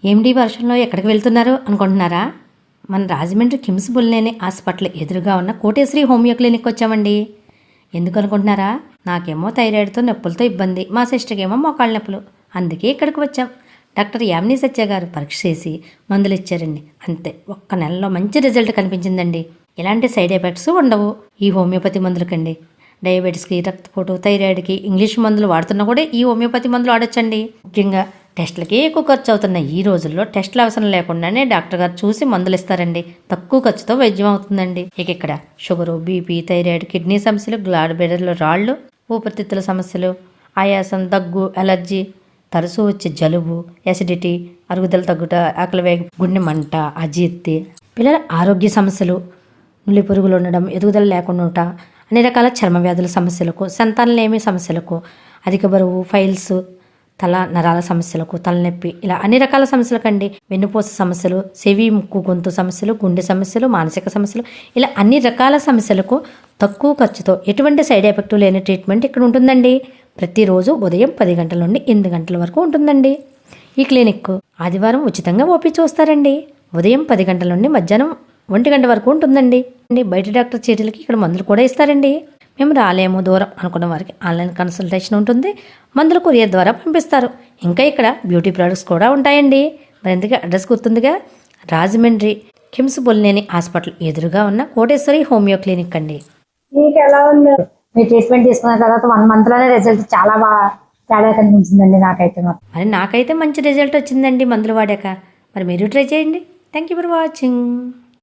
ఏమిటి వర్షంలో ఎక్కడికి వెళ్తున్నారు అనుకుంటున్నారా? మన రాజమండ్రి కిమ్స్ బుల్లేని హాస్పిటల్ ఎదురుగా ఉన్న కోటేశ్వరి హోమియో క్లినిక్ వచ్చామండి. ఎందుకు అనుకుంటున్నారా? నాకేమో థైరాయిడ్తో నొప్పులతో ఇబ్బంది, మా సిస్టర్కి ఏమో మోకాళ్ళ నొప్పులు, అందుకే ఇక్కడికి వచ్చాం. డాక్టర్ యామిని సత్య గారు పరీక్ష చేసి మందులు ఇచ్చారండి. అంతే, ఒక్క నెలలో మంచి రిజల్ట్ కనిపించిందండి. ఎలాంటి సైడ్ ఎఫెక్ట్స్ ఉండవు ఈ హోమియోపతి మందులకండి. డయాబెటీస్కి, రక్తపోటు, థైరాయిడ్కి ఇంగ్లీష్ మందులు వాడుతున్నా కూడా ఈ హోమియోపతి మందులు వాడొచ్చండి. ముఖ్యంగా టెస్టులకి ఎక్కువ ఖర్చు అవుతున్న ఈ రోజుల్లో టెస్టులు అవసరం లేకుండానే డాక్టర్ గారు చూసి మందులు ఇస్తారండి. తక్కువ ఖర్చుతో వైద్యం అవుతుందండి. ఇక్కడ షుగరు, బీపీ, థైరాయిడ్, కిడ్నీ సమస్యలు, గ్లాడ్ బ్లాడర్లో రాళ్ళు, ఊపిరితిత్తుల సమస్యలు, ఆయాసం, దగ్గు, అలర్జీ, తరచూ వచ్చే జలుబు, యాసిడిటీ, అరుగుదల తగ్గుట, ఆకలి వేగ, గుండె మంట, అజీర్తి, పిల్లల ఆరోగ్య సమస్యలు, నులి పురుగులు ఉండడం, ఎదుగుదల లేకుండా, అన్ని రకాల చర్మ వ్యాధుల సమస్యలకు, సంతానలేమి సమస్యలకు, అధిక బరువు, ఫైల్స్, తల నరాల సమస్యలకు, తలనొప్పి, ఇలా అన్ని రకాల సమస్యలకండి. వెన్నుపూస సమస్యలు, చెవి, ముక్కు, గొంతు సమస్యలు, గుండె సమస్యలు, మానసిక సమస్యలు, ఇలా అన్ని రకాల సమస్యలకు తక్కువ ఖర్చుతో ఎటువంటి సైడ్ ఎఫెక్ట్ లేని ట్రీట్మెంట్ ఇక్కడ ఉంటుందండి. ప్రతిరోజు ఉదయం 10 గంటల నుండి 8 గంటల వరకు ఉంటుందండి ఈ క్లినిక్. ఆదివారం ఉచితంగా ఓపీ చూస్తారండి. ఉదయం 10 గంటల నుండి మధ్యాహ్నం 1 గంట వరకు ఉంటుందండి. బయట డాక్టర్ చీటీలకి ఇక్కడ మందులు కూడా ఇస్తారండి. మేము రాలేము దూరం అనుకున్న వారికి ఆన్లైన్ కన్సల్టేషన్ ఉంటుంది. మందులు కొరియర్ ద్వారా పంపిస్తారు. ఇంకా ఇక్కడ బ్యూటీ ప్రొడక్ట్స్ కూడా ఉంటాయండి. మరింతగా అడ్రస్ గుర్తుందిగా, రాజమండ్రి కిమ్స్ బుల్లేని హాస్పిటల్ ఎదురుగా ఉన్న కోటేశ్వరి హోమియో క్లినిక్ అండి. మీకు ఎలా ఉంది? మీ ట్రీట్మెంట్ తీసుకున్న తర్వాత 1 month లోనే రిజల్ట్ చాలా బాగా తేడా కనిపించిందండి నాకైతే. మరి నాకైతే మంచి రిజల్ట్ వచ్చిందండి మందులు వాడాక. మరి మీరు ట్రై చేయండి. Thank you for watching.